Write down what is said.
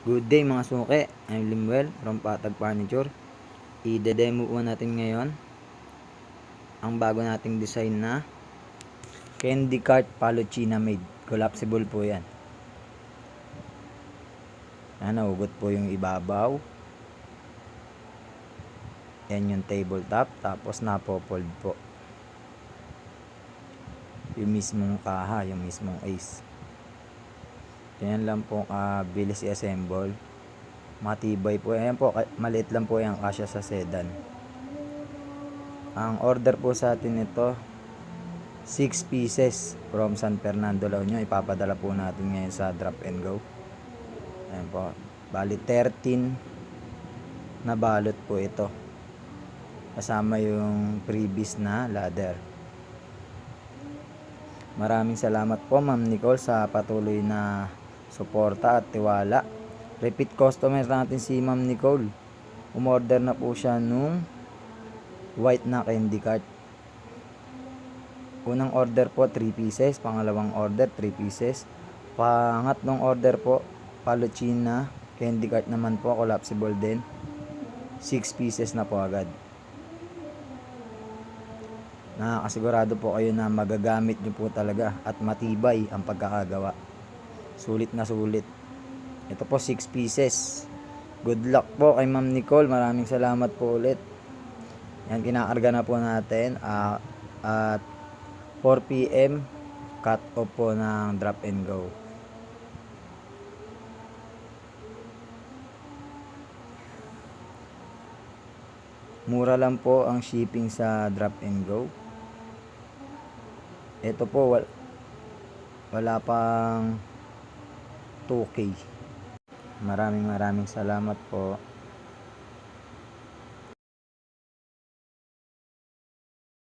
Good day mga suke, I'm Limuel from Patag Furniture. I-demo po natin ngayon ang bago nating design na candy cart Palochina made. Collapsible po yan. Nahugot po yung ibabaw. Yan yung tabletop, tapos napofold po yung mismong kaha, yung mismong ace. Yan lang po bilis i-assemble. Matibay po. Ayan po, maliit lang po yung kasya sa sedan. Ang order po sa atin ito 6 pieces from San Fernando, La Union. Ipapadala po natin ngayon sa drop and go. Ayan po, bali 13 na balot po ito, kasama yung previous na ladder. Maraming salamat po Ma'am Nicole sa patuloy na suporta at tiwala. Repeat customer natin si Ma'am Nicole. Umorder na po siya nung white na candy cart. Unang order po 3 pieces, pangalawang order 3 pieces, pangatlong order po Palochina candy cart naman po, collapsible din, 6 pieces na po agad. Nakakasigurado po kayo na magagamit nyo po talaga at matibay ang pagkakagawa. Sulit na sulit. Ito po 6 pieces. Good luck po kay Ma'am Nicole. Maraming salamat po ulit. Yan, kinakarga na po natin at 4 PM cut off po ng drop and go. Mura lang po ang shipping sa drop and go. Ito po wala pang 2K. Maraming salamat po.